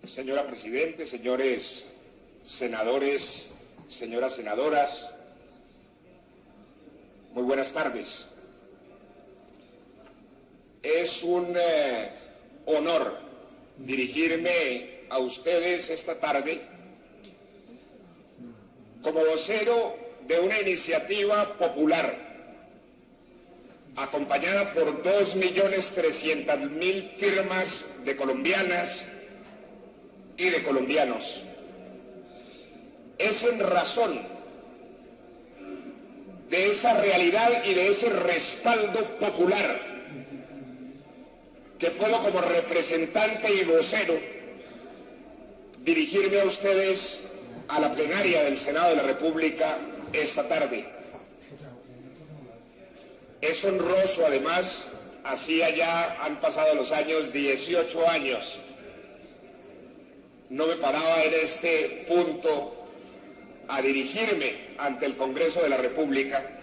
Señora Presidente, señores senadores, señoras senadoras, muy buenas tardes. Es un honor dirigirme a ustedes esta tarde como vocero de una iniciativa popular acompañada por 2.300.000 firmas de colombianas y de colombianos. Es en razón de esa realidad y de ese respaldo popular que puedo, como representante y vocero, dirigirme a ustedes a la plenaria del Senado de la República esta tarde. Es honroso, además, así allá han pasado los años, 18 años. No me paraba en este punto a dirigirme ante el Congreso de la República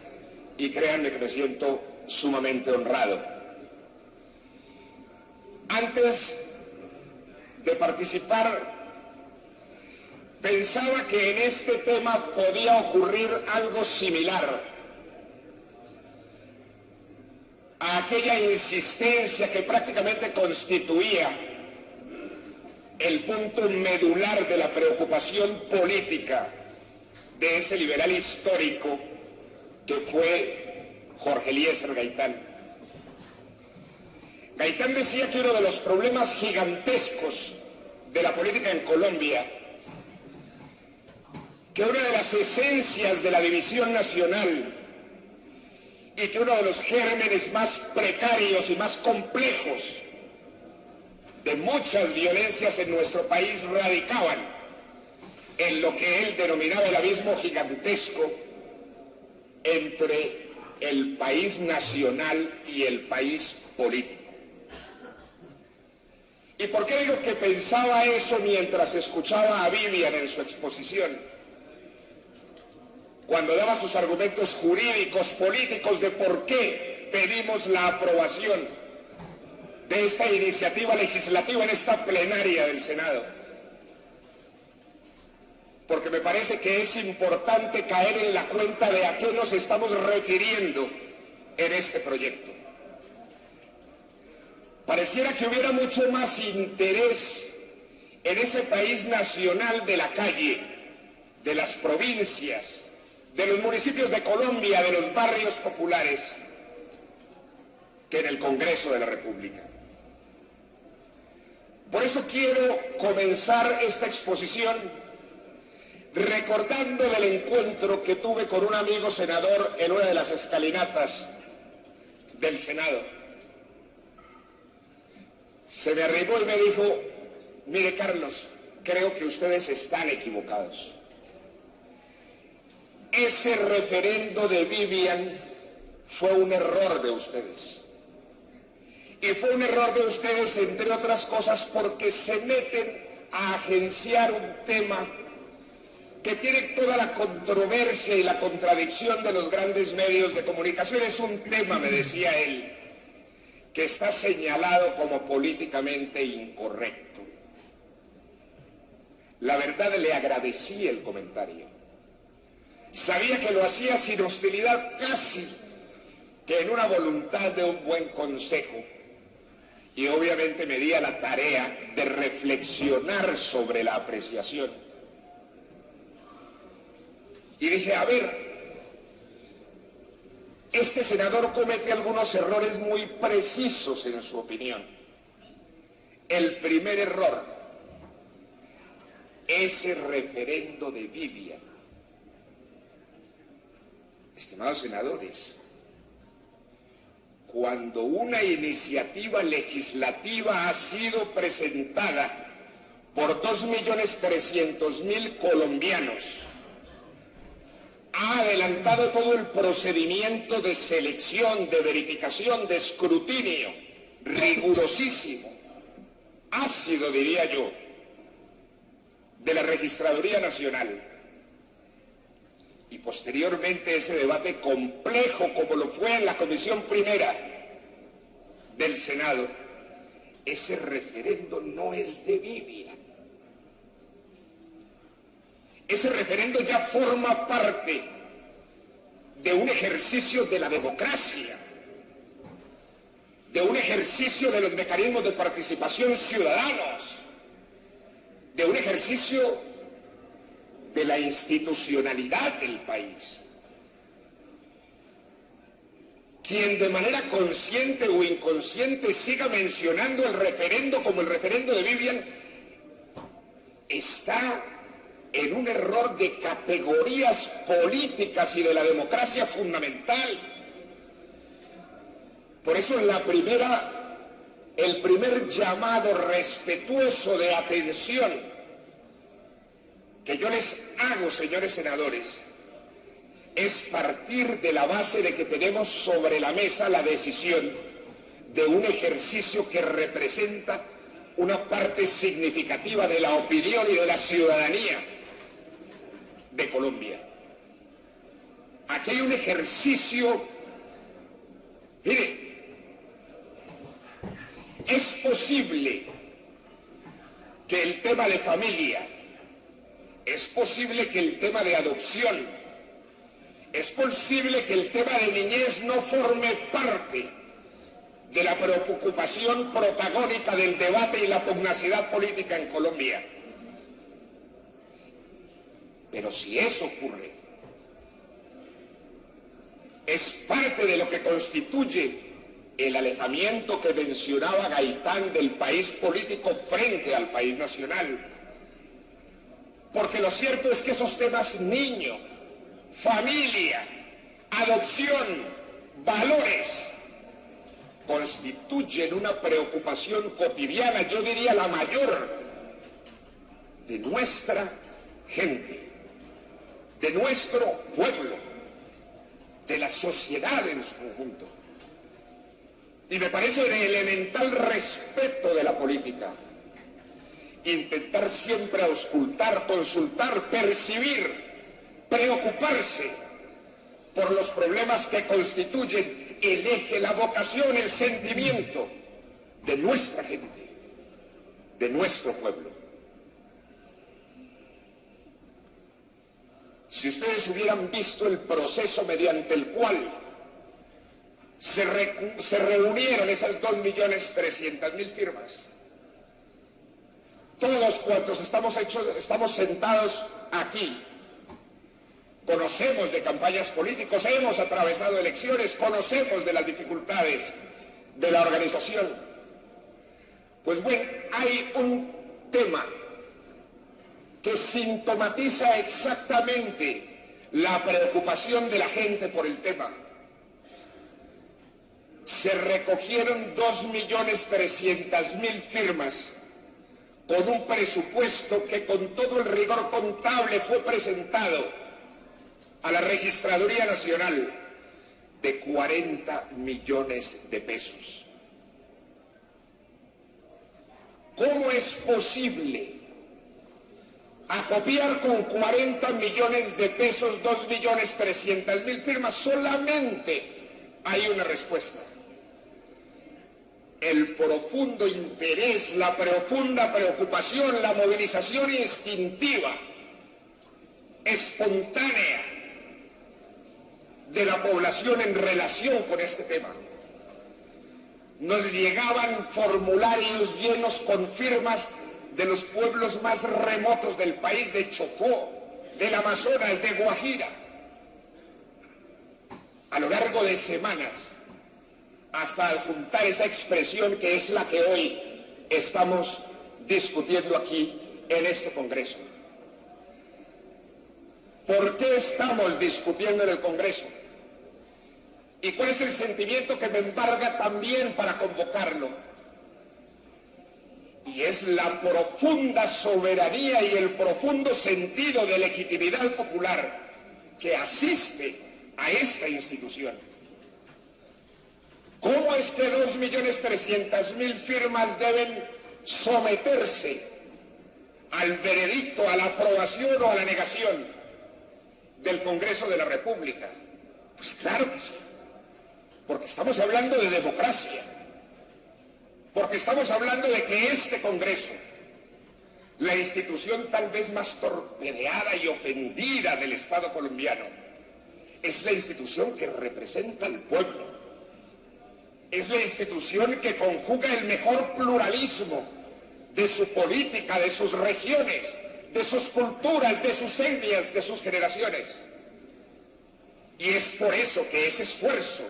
y créanme que me siento sumamente honrado. Antes de participar, pensaba que en este tema podía ocurrir algo similar a aquella insistencia que prácticamente constituía el punto medular de la preocupación política de ese liberal histórico que fue Jorge Eliezer Gaitán. Gaitán decía que uno de los problemas gigantescos de la política en Colombia, que una de las esencias de la división nacional y que uno de los gérmenes más precarios y más complejos de muchas violencias en nuestro país radicaban en lo que él denominaba el abismo gigantesco entre el país nacional y el país político. ¿Y por qué digo que pensaba eso mientras escuchaba a Vivian en su exposición? Cuando daba sus argumentos jurídicos, políticos de por qué pedimos la aprobación de esta iniciativa legislativa en esta plenaria del Senado. Porque me parece que es importante caer en la cuenta de a qué nos estamos refiriendo en este proyecto. Pareciera que hubiera mucho más interés en ese país nacional de la calle, de las provincias, de los municipios de Colombia, de los barrios populares, que en el Congreso de la República. Por eso quiero comenzar esta exposición recordando del encuentro que tuve con un amigo senador en una de las escalinatas del Senado. Se me arrimó y me dijo: mire, Carlos, creo que ustedes están equivocados. Ese referendo de Vivian fue un error de ustedes. Y fue un error de ustedes, entre otras cosas, porque se meten a agenciar un tema que tiene toda la controversia y la contradicción de los grandes medios de comunicación. Es un tema, me decía él, que está señalado como políticamente incorrecto. La verdad, le agradecí el comentario. Sabía que lo hacía sin hostilidad, casi que en una voluntad de un buen consejo. Y obviamente me di a la tarea de reflexionar sobre la apreciación. Y dije, a ver, este senador comete algunos errores muy precisos en su opinión. El primer error, ese referendo de Vivian. Estimados senadores, cuando una iniciativa legislativa ha sido presentada por 2.300.000 colombianos, ha adelantado todo el procedimiento de selección, de verificación, de escrutinio, rigurosísimo, ácido, diría yo, de la Registraduría Nacional. Y posteriormente ese debate complejo, como lo fue en la Comisión Primera del Senado, ese referendo no es de Vivian, ese referendo ya forma parte de un ejercicio de la democracia, de un ejercicio de los mecanismos de participación ciudadanos, de un ejercicio de la institucionalidad del país. Quien de manera consciente o inconsciente siga mencionando el referendo como el referendo de Vivian está en un error de categorías políticas y de la democracia fundamental. Por eso el primer llamado respetuoso de atención que yo les hago, señores senadores, es partir de la base de que tenemos sobre la mesa la decisión de un ejercicio que representa una parte significativa de la opinión y de la ciudadanía de Colombia. Aquí hay un ejercicio, mire, es posible que el tema de familia, es posible que el tema de adopción, es posible que el tema de niñez no forme parte de la preocupación protagónica del debate y la pugnacidad política en Colombia. Pero si eso ocurre, es parte de lo que constituye el alejamiento que mencionaba Gaitán del país político frente al país nacional. Porque lo cierto es que esos temas niño, familia, adopción, valores, constituyen una preocupación cotidiana, yo diría la mayor, de nuestra gente, de nuestro pueblo, de la sociedad en su conjunto. Y me parece de elemental respeto de la política intentar siempre auscultar, consultar, percibir, preocuparse por los problemas que constituyen el eje, la vocación, el sentimiento de nuestra gente, de nuestro pueblo. Si ustedes hubieran visto el proceso mediante el cual se reunieron esas 2.300.000 firmas, todos cuantos estamos sentados aquí, conocemos de campañas políticas, hemos atravesado elecciones, conocemos de las dificultades de la organización. Pues bueno, hay un tema que sintomatiza exactamente la preocupación de la gente por el tema. Se recogieron 2.300.000 firmas con un presupuesto que con todo el rigor contable fue presentado a la Registraduría Nacional de 40 millones de pesos. ¿Cómo es posible acopiar con 40 millones de pesos 2.300.000 firmas? Solamente hay una respuesta: el profundo interés, la profunda preocupación, la movilización instintiva, espontánea de la población en relación con este tema. Nos llegaban formularios llenos con firmas de los pueblos más remotos del país, de Chocó, del Amazonas, de Guajira. A lo largo de semanas, hasta adjuntar esa expresión que es la que hoy estamos discutiendo aquí en este Congreso. ¿Por qué estamos discutiendo en el Congreso? ¿Y cuál es el sentimiento que me embarga también para convocarlo? Y es la profunda soberanía y el profundo sentido de legitimidad popular que asiste a esta institución. ¿Cómo es que 2.300.000 firmas deben someterse al veredicto, a la aprobación o a la negación del Congreso de la República? Pues claro que sí, porque estamos hablando de democracia, porque estamos hablando de que este Congreso, la institución tal vez más torpedeada y ofendida del Estado colombiano es la institución que representa al pueblo. Es la institución que conjuga el mejor pluralismo de su política, de sus regiones, de sus culturas, de sus etnias, de sus generaciones. Y es por eso que ese esfuerzo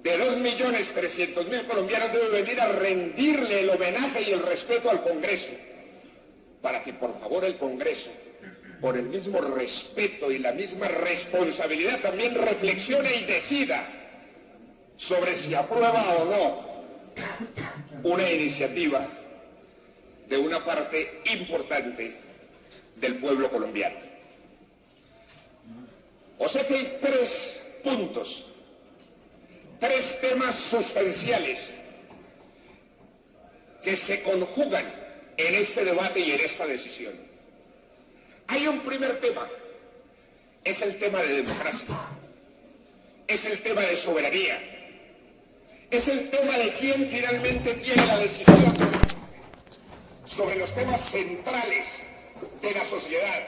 de 2.300.000 colombianos debe venir a rendirle el homenaje y el respeto al Congreso, para que por favor el Congreso, por el mismo respeto y la misma responsabilidad, también reflexione y decida sobre si aprueba o no una iniciativa de una parte importante del pueblo colombiano. O sea que hay 3 puntos, 3 temas sustanciales que se conjugan en este debate y en esta decisión. Hay un primer tema, es el tema de democracia, es el tema de soberanía, es el tema de quién finalmente tiene la decisión sobre los temas centrales de la sociedad,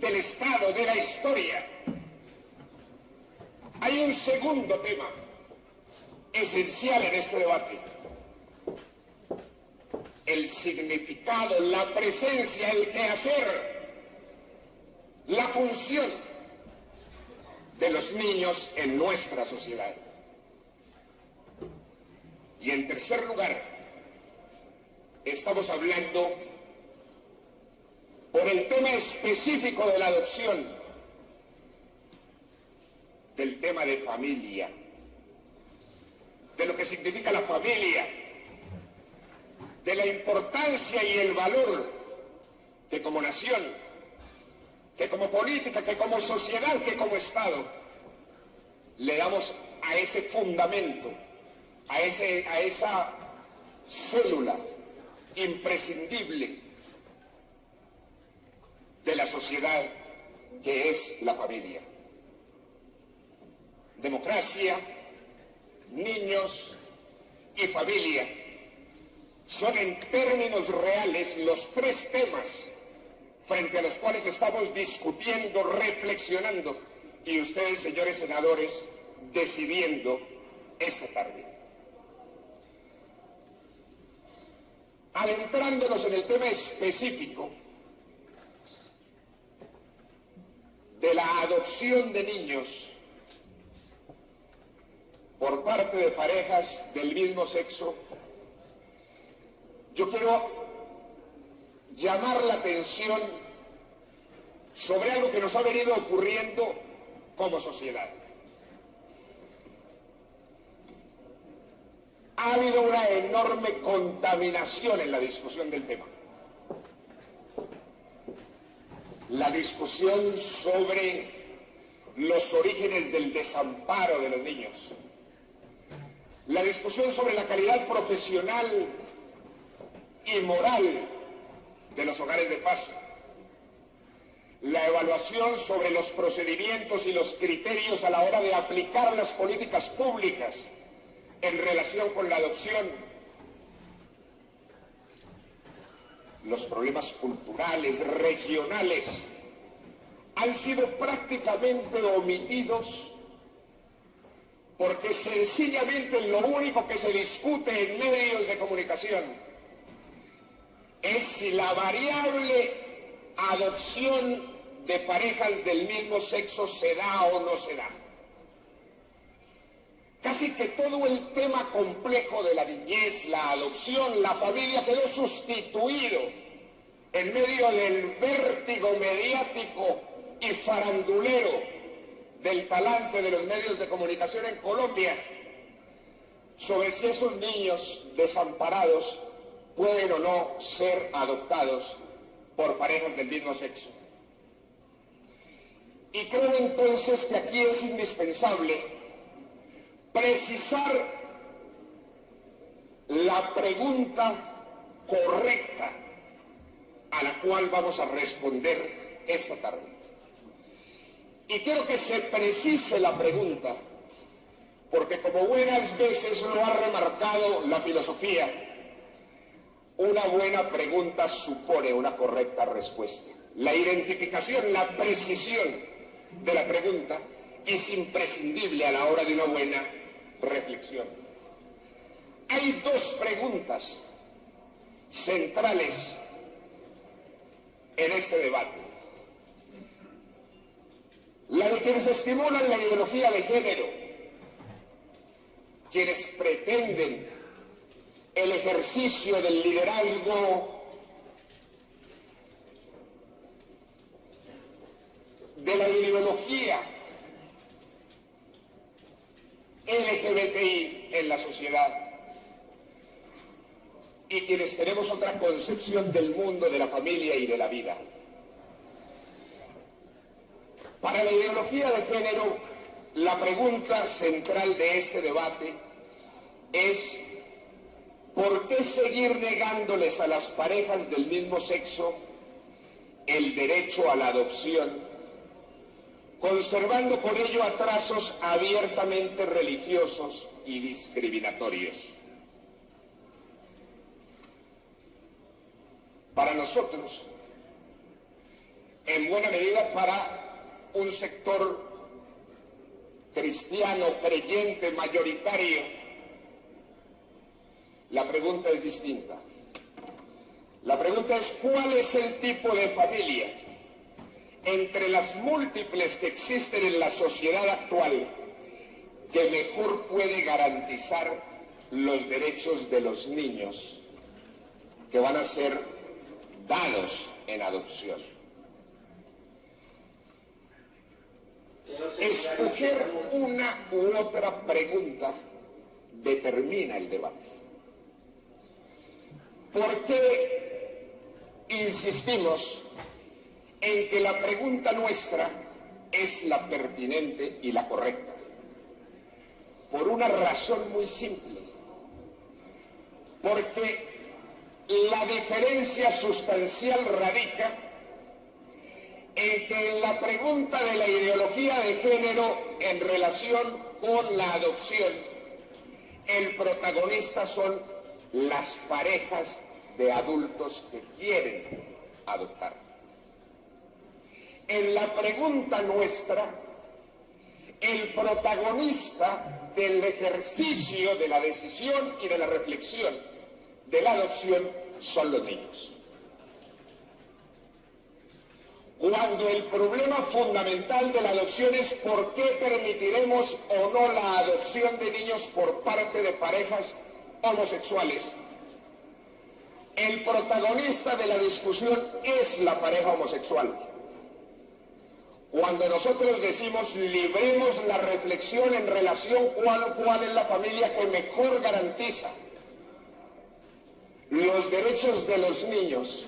del Estado, de la historia. Hay un segundo tema esencial en este debate: el significado, la presencia, el quehacer, la función de los niños en nuestra sociedad. Y en tercer lugar, estamos hablando por el tema específico de la adopción, del tema de familia, de lo que significa la familia, de la importancia y el valor que como nación, que como política, que como sociedad, que como Estado, le damos a ese fundamento, a esa célula imprescindible de la sociedad que es la familia. Democracia, niños y familia son en términos reales los 3 temas frente a los cuales estamos discutiendo, reflexionando y ustedes, señores senadores, decidiendo esta tarde. Adentrándonos en el tema específico de la adopción de niños por parte de parejas del mismo sexo, yo quiero llamar la atención sobre algo que nos ha venido ocurriendo como sociedad. Ha habido una enorme contaminación en la discusión del tema. La discusión sobre los orígenes del desamparo de los niños. La discusión sobre la calidad profesional y moral de los hogares de paz. La evaluación sobre los procedimientos y los criterios a la hora de aplicar las políticas públicas en relación con la adopción. Los problemas culturales, regionales, han sido prácticamente omitidos porque sencillamente lo único que se discute en medios de comunicación es si la variable adopción de parejas del mismo sexo se da o no se da. Casi que todo el tema complejo de la niñez, la adopción, la familia quedó sustituido en medio del vértigo mediático y farandulero del talante de los medios de comunicación en Colombia sobre si esos niños desamparados pueden o no ser adoptados por parejas del mismo sexo. Y creo entonces que aquí es indispensable precisar la pregunta correcta a la cual vamos a responder esta tarde. Y quiero que se precise la pregunta, porque como buenas veces lo ha remarcado la filosofía, Una buena pregunta supone una correcta respuesta. La identificación, la precisión de la pregunta es imprescindible a la hora de una buena reflexión. Hay dos preguntas centrales en este debate. La de quienes estimulan la ideología de género, quienes pretenden el ejercicio del liderazgo de la ideología LGBTI en la sociedad, y quienes tenemos otra concepción del mundo, de la familia y de la vida. Para la ideología de género, la pregunta central de este debate es: ¿por qué seguir negándoles a las parejas del mismo sexo el derecho a la adopción, conservando por ello atrasos abiertamente religiosos y discriminatorios? Para nosotros, en buena medida para un sector cristiano, creyente, mayoritario, la pregunta es distinta. La pregunta es: ¿cuál es el tipo de familia entre las múltiples que existen en la sociedad actual que mejor puede garantizar los derechos de los niños que van a ser dados en adopción? Escoger una u otra pregunta determina el debate. ¿Por qué insistimos en que la pregunta nuestra es la pertinente y la correcta? Por una razón muy simple. Porque la diferencia sustancial radica en que en la pregunta de la ideología de género en relación con la adopción, el protagonista son las parejas de adultos que quieren adoptar. En la pregunta nuestra, el protagonista del ejercicio de la decisión y de la reflexión de la adopción son los niños. Cuando el problema fundamental de la adopción es por qué permitiremos o no la adopción de niños por parte de parejas homosexuales, el protagonista de la discusión es la pareja homosexual. Cuando nosotros decimos libremos la reflexión en relación cuál es la familia que mejor garantiza los derechos de los niños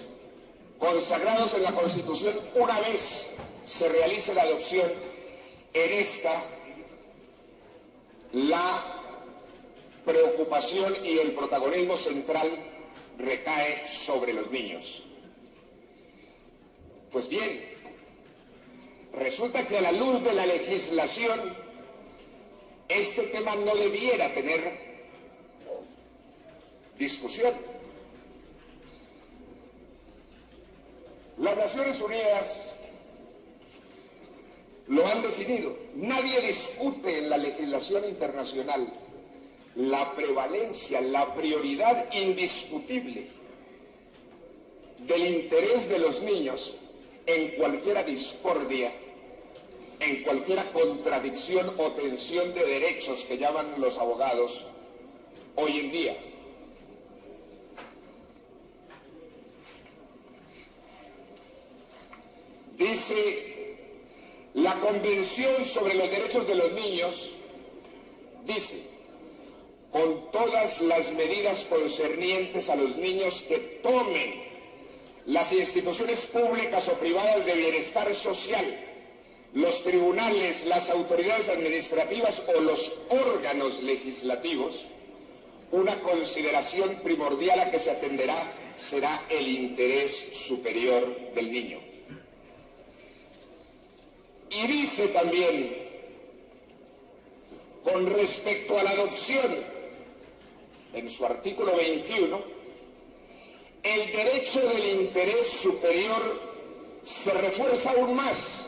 consagrados en la Constitución una vez se realice la adopción, en esta la preocupación y el protagonismo central recae sobre los niños. Pues bien, resulta que a la luz de la legislación este tema no debiera tener discusión. Las Naciones Unidas lo han definido. Nadie discute en la legislación internacional la prevalencia, la prioridad indiscutible del interés de los niños en cualquier discordia, en cualquier contradicción o tensión de derechos que llaman los abogados hoy en día. Dice la Convención sobre los Derechos de los Niños, dice: con todas las medidas concernientes a los niños que tomen las instituciones públicas o privadas de bienestar social, los tribunales, las autoridades administrativas o los órganos legislativos, una consideración primordial a que se atenderá será el interés superior del niño. Y dice también, con respecto a la adopción, en su artículo 21, el derecho del interés superior se refuerza aún más.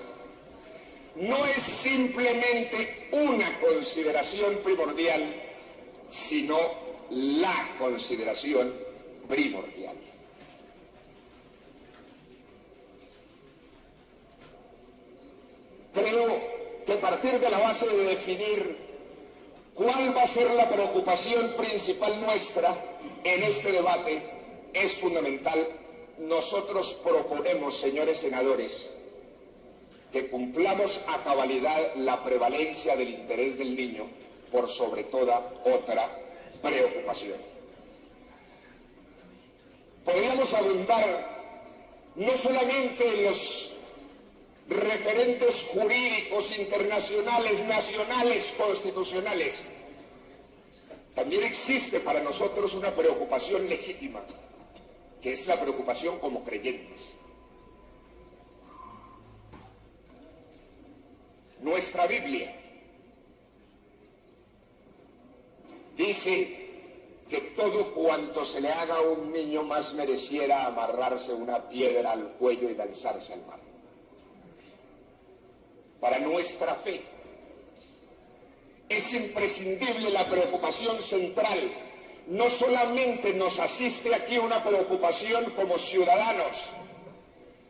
No es simplemente una consideración primordial, sino la consideración primordial. Creo que a partir de la base de definir cuál va a ser la preocupación principal nuestra en este debate es fundamental. Nosotros proponemos, señores senadores, que cumplamos a cabalidad la prevalencia del interés del niño por sobre toda otra preocupación. Podríamos abundar no solamente en los referentes jurídicos internacionales, nacionales, constitucionales. También existe para nosotros una preocupación legítima, que es la preocupación como creyentes. Nuestra Biblia dice que todo cuanto se le haga a un niño más mereciera amarrarse una piedra al cuello y lanzarse al mar. Para nuestra fe es imprescindible la preocupación central. No solamente nos asiste aquí una preocupación como ciudadanos,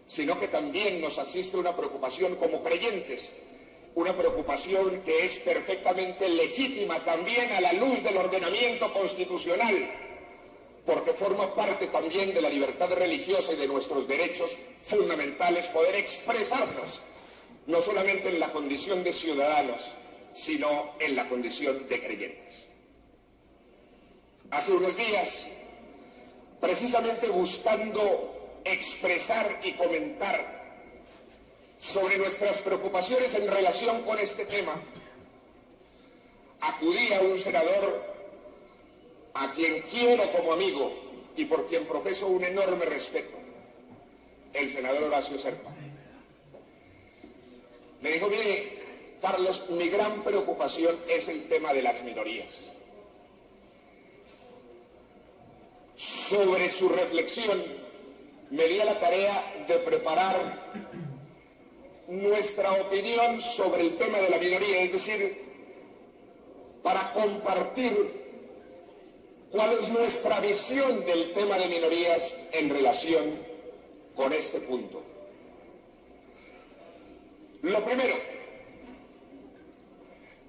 sino que también nos asiste una preocupación como creyentes. Una preocupación que es perfectamente legítima también a la luz del ordenamiento constitucional, porque forma parte también de la libertad religiosa y de nuestros derechos fundamentales poder expresarnos, no solamente en la condición de ciudadanos, sino en la condición de creyentes. Hace unos días, precisamente buscando expresar y comentar sobre nuestras preocupaciones en relación con este tema, acudí a un senador a quien quiero como amigo y por quien profeso un enorme respeto, el senador Horacio Serpa. Me dijo: mire, Carlos, mi gran preocupación es el tema de las minorías. Sobre su reflexión, me di a la tarea de preparar nuestra opinión sobre el tema de la minoría, es decir, para compartir cuál es nuestra visión del tema de minorías en relación con este punto. Lo primero,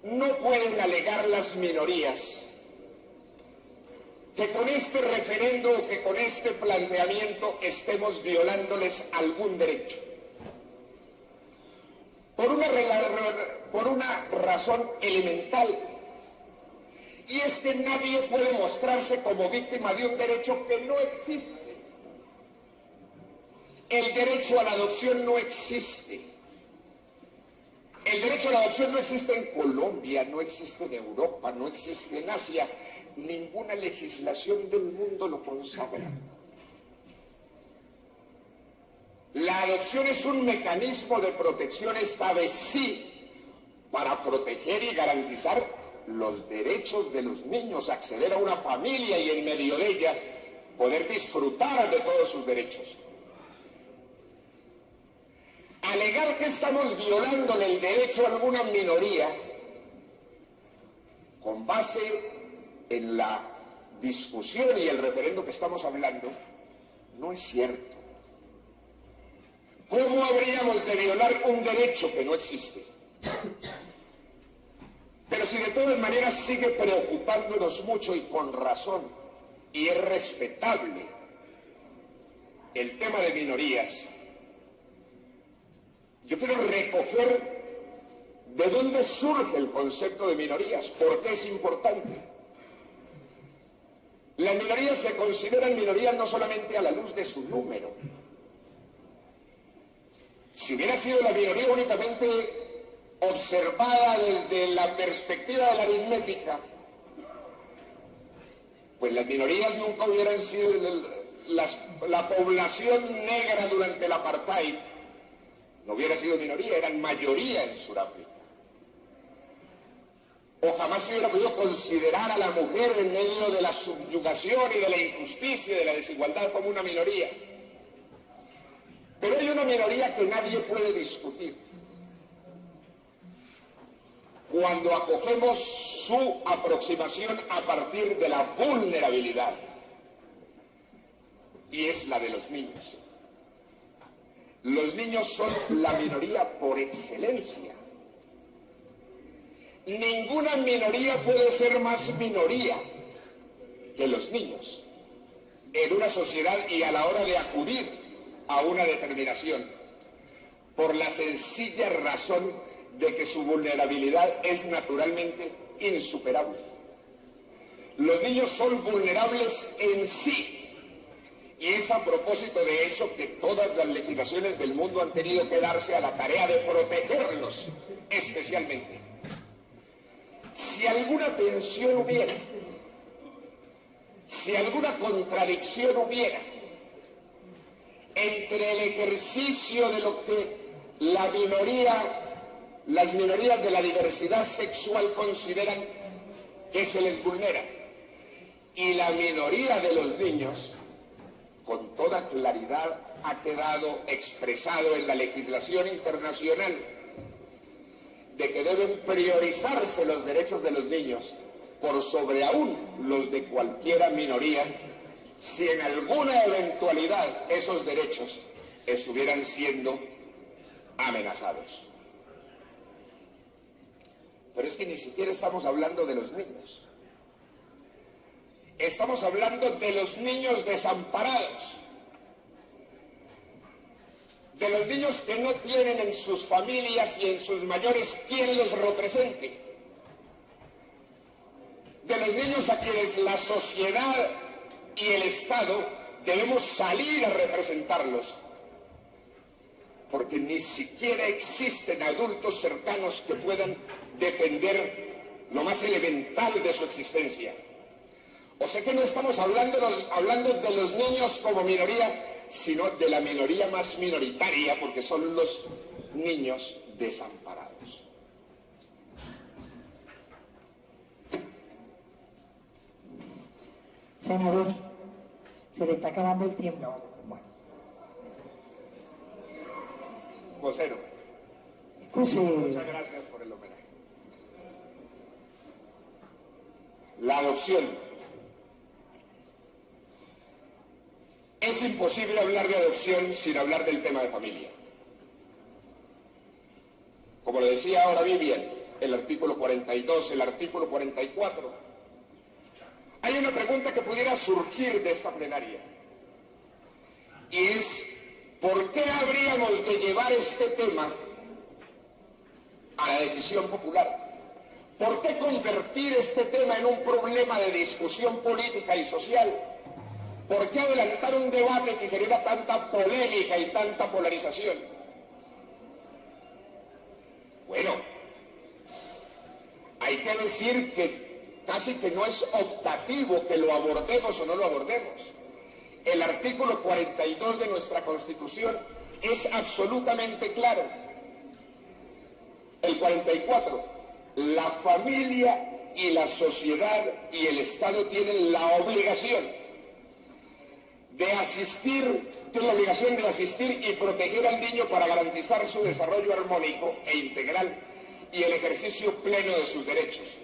no pueden alegar las minorías que con este referendo o que con este planteamiento estemos violándoles algún derecho. Por una razón elemental, y es que nadie puede mostrarse como víctima de un derecho que no existe. El derecho a la adopción no existe. El derecho a la adopción no existe en Colombia, no existe en Europa, no existe en Asia. Ninguna legislación del mundo lo consagra. La adopción es un mecanismo de protección esta vez sí para proteger y garantizar los derechos de los niños, acceder a una familia y en medio de ella poder disfrutar de todos sus derechos. Alegar que estamos violándole el derecho a alguna minoría con base en la discusión y el referendo que estamos hablando no es cierto. ¿Cómo habríamos de violar un derecho que no existe? Pero si de todas maneras sigue preocupándonos mucho y con razón, y es respetable el tema de minorías, yo quiero recoger de dónde surge el concepto de minorías, por qué es importante. Las minorías se consideran minorías no solamente a la luz de su número. Si hubiera sido la minoría únicamente observada desde la perspectiva de la aritmética, pues las minorías nunca hubieran sido la población negra durante el apartheid. No hubiera sido minoría, eran mayoría en Sudáfrica. o jamás se hubiera podido considerar a la mujer en medio de la subyugación y de la injusticia y de la desigualdad como una minoría. Pero hay una minoría que nadie puede discutir. Cuando acogemos su aproximación a partir de la vulnerabilidad, y es la de los niños. Los niños son la minoría por excelencia. Ninguna minoría puede ser más minoría que los niños en una sociedad y a la hora de acudir a una determinación, por la sencilla razón de que su vulnerabilidad es naturalmente insuperable. Los niños son vulnerables en sí, y es a propósito de eso que todas las legislaciones del mundo han tenido que darse a la tarea de protegerlos especialmente. Si alguna tensión hubiera, si alguna contradicción hubiera entre el ejercicio de lo que las minorías de la diversidad sexual consideran que se les vulnera y la minoría de los niños, con toda claridad ha quedado expresado en la legislación internacional de que deben priorizarse los derechos de los niños por sobre aún los de cualquiera minoría, si en alguna eventualidad esos derechos estuvieran siendo amenazados. Pero es que ni siquiera estamos hablando de los niños. Estamos hablando de los niños desamparados, de los niños que no tienen en sus familias y en sus mayores quien los represente, de los niños a quienes la sociedad y el Estado debemos salir a representarlos, porque ni siquiera existen adultos cercanos que puedan defender lo más elemental de su existencia. O sea que no estamos hablando de los niños como minoría, sino de la minoría más minoritaria, porque son los niños desamparados. Senador, se le está acabando el tiempo. Bueno. Vocero. Muchas gracias por el homenaje. La adopción. Es imposible hablar de adopción sin hablar del tema de familia. Como lo decía ahora Vivian, el artículo 42, el artículo 44. Hay una pregunta que pudiera surgir de esta plenaria, y es, ¿por qué habríamos de llevar este tema a la decisión popular? ¿Por qué convertir este tema en un problema de discusión política y social? ¿Por qué adelantar un debate que genera tanta polémica y tanta polarización? Bueno, hay que decir que casi que no es optativo que lo abordemos o no lo abordemos. El artículo 42 de nuestra Constitución es absolutamente claro. El 44, la familia y la sociedad y el Estado tienen la obligación de asistir, tiene la obligación de asistir y proteger al niño para garantizar su desarrollo armónico e integral y el ejercicio pleno de sus derechos.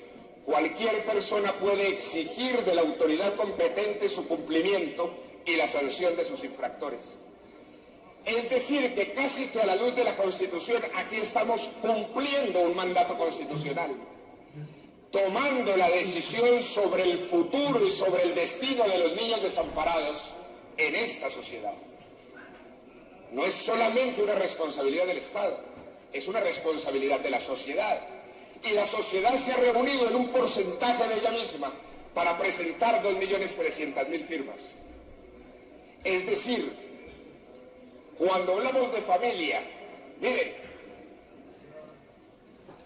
Cualquier persona puede exigir de la autoridad competente su cumplimiento y la sanción de sus infractores. Es decir, que casi que a la luz de la Constitución aquí estamos cumpliendo un mandato constitucional, tomando la decisión sobre el futuro y sobre el destino de los niños desamparados en esta sociedad. No es solamente una responsabilidad del Estado, es una responsabilidad de la sociedad. Y la sociedad se ha reunido en un porcentaje de ella misma para presentar 2.300.000 firmas. Es decir, cuando hablamos de familia, miren,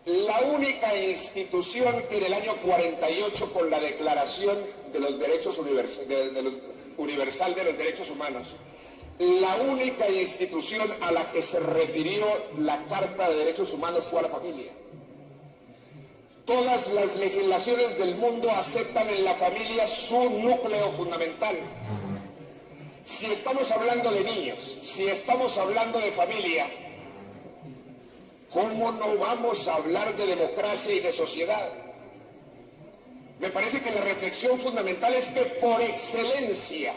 la única institución que en el año 48, con la Declaración de los Derechos Universal de los Derechos Humanos, la única institución a la que se refirió la Carta de Derechos Humanos fue a la familia. Todas las legislaciones del mundo aceptan en la familia su núcleo fundamental. Si estamos hablando de niños, si estamos hablando de familia, ¿cómo no vamos a hablar de democracia y de sociedad? Me parece que la reflexión fundamental es que por excelencia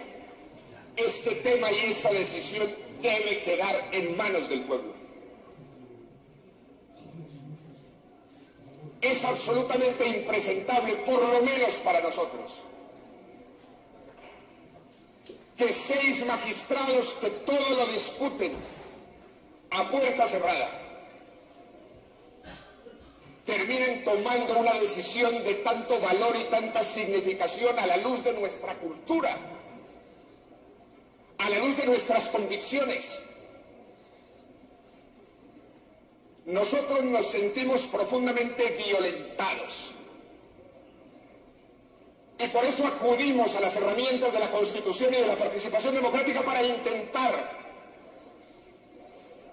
este tema y esta decisión debe quedar en manos del pueblo. Es absolutamente impresentable, por lo menos para nosotros, que 6 magistrados que todo lo discuten a puerta cerrada terminen tomando una decisión de tanto valor y tanta significación a la luz de nuestra cultura, a la luz de nuestras convicciones. Nosotros nos sentimos profundamente violentados y por eso acudimos a las herramientas de la Constitución y de la participación democrática para intentar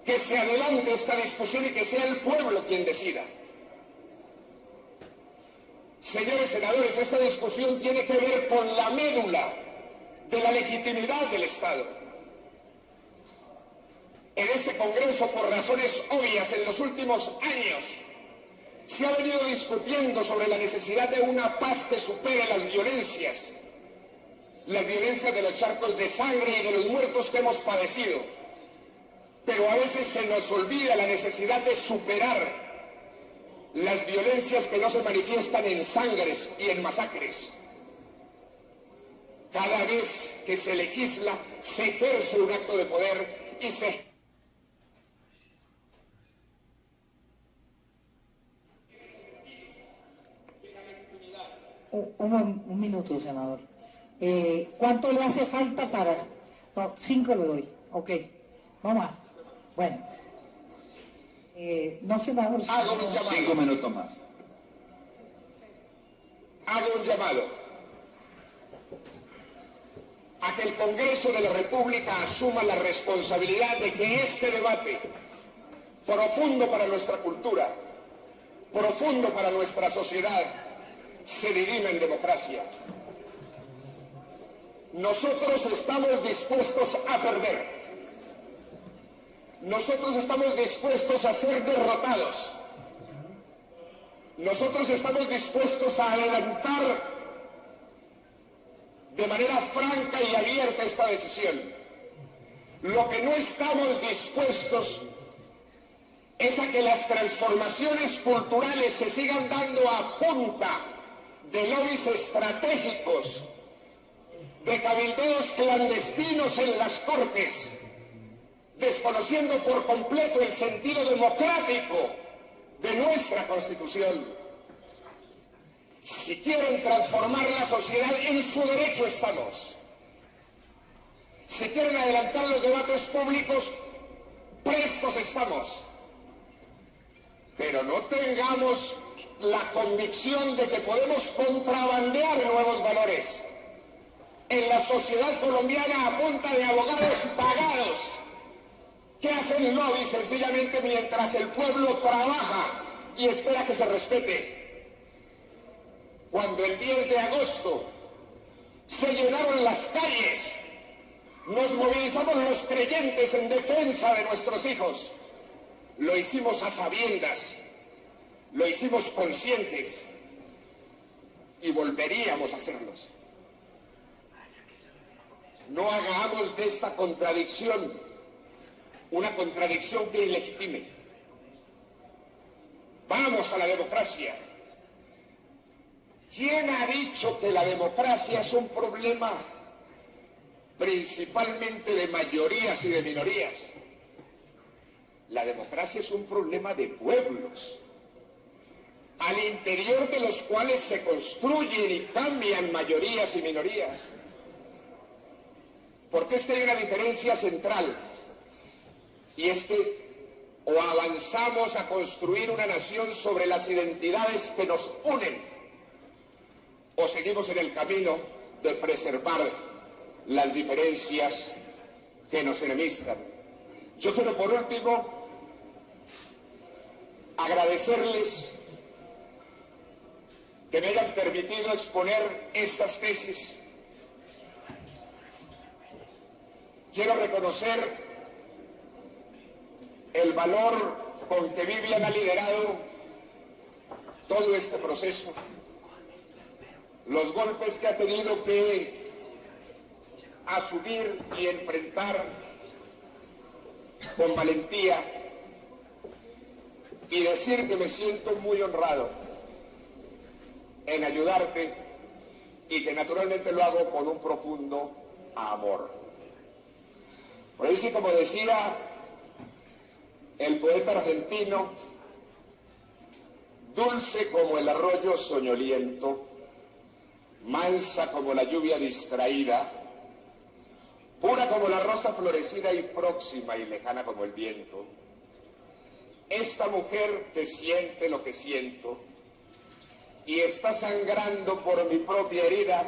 que se adelante esta discusión y que sea el pueblo quien decida. Señores senadores, esta discusión tiene que ver con la médula de la legitimidad del Estado. En este Congreso, por razones obvias, en los últimos años, se ha venido discutiendo sobre la necesidad de una paz que supere las violencias de los charcos de sangre y de los muertos que hemos padecido. Pero a veces se nos olvida la necesidad de superar las violencias que no se manifiestan en sangres y en masacres. Cada vez que se legisla, se ejerce un acto de poder y se... Un minuto, senador. ¿Cuánto le hace falta para...? No, 5 le doy. Ok. No más. Bueno. No, senador. Hago un llamado. 5 minutos más. Hago un llamado a que el Congreso de la República asuma la responsabilidad de que este debate, profundo para nuestra cultura, profundo para nuestra sociedad, se dirima en democracia. Nosotros estamos dispuestos a perder. Nosotros estamos dispuestos a ser derrotados. Nosotros estamos dispuestos a adelantar de manera franca y abierta esta decisión. Lo que no estamos dispuestos es a que las transformaciones culturales se sigan dando a punta de lobbies estratégicos, de cabildeos clandestinos en las Cortes, desconociendo por completo el sentido democrático de nuestra Constitución. Si quieren transformar la sociedad, en su derecho estamos. Si quieren adelantar los debates públicos, prestos estamos. Pero no tengamos la convicción de que podemos contrabandear nuevos valores en la sociedad colombiana a punta de abogados pagados que hacen lobby sencillamente mientras el pueblo trabaja y espera que se respete. Cuando el 10 de agosto se llenaron las calles, nos movilizamos los creyentes en defensa de nuestros hijos. Lo hicimos a sabiendas, lo hicimos conscientes y volveríamos a hacerlos. No hagamos de esta contradicción una contradicción que ilegitime. Vamos a la democracia. ¿Quién ha dicho que la democracia es un problema principalmente de mayorías y de minorías? La democracia es un problema de pueblos, al interior de los cuales se construyen y cambian mayorías y minorías. Porque es que hay una diferencia central, y es que o avanzamos a construir una nación sobre las identidades que nos unen, o seguimos en el camino de preservar las diferencias que nos enemistan. Yo quiero por último agradecerles que me hayan permitido exponer estas tesis. Quiero reconocer el valor con que Vivian ha liderado todo este proceso, los golpes que ha tenido que asumir y enfrentar con valentía, y decir que me siento muy honrado en ayudarte y que naturalmente lo hago con un profundo amor. Por ahí sí, como decía el poeta argentino, dulce como el arroyo soñoliento, mansa como la lluvia distraída, pura como la rosa florecida y próxima y lejana como el viento. Esta mujer que siente lo que siento y está sangrando por mi propia herida,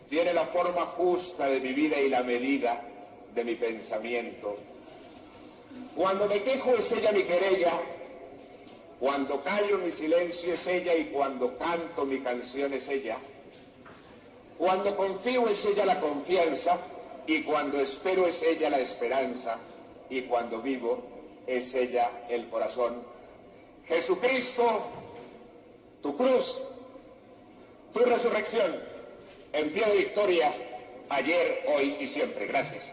tiene la forma justa de mi vida y la medida de mi pensamiento. Cuando me quejo es ella mi querella, cuando callo mi silencio es ella y cuando canto mi canción es ella. Cuando confío es ella la confianza y cuando espero es ella la esperanza y cuando vivo es ella el corazón. Jesucristo, tu cruz, tu resurrección, en pie de victoria, ayer, hoy y siempre. Gracias.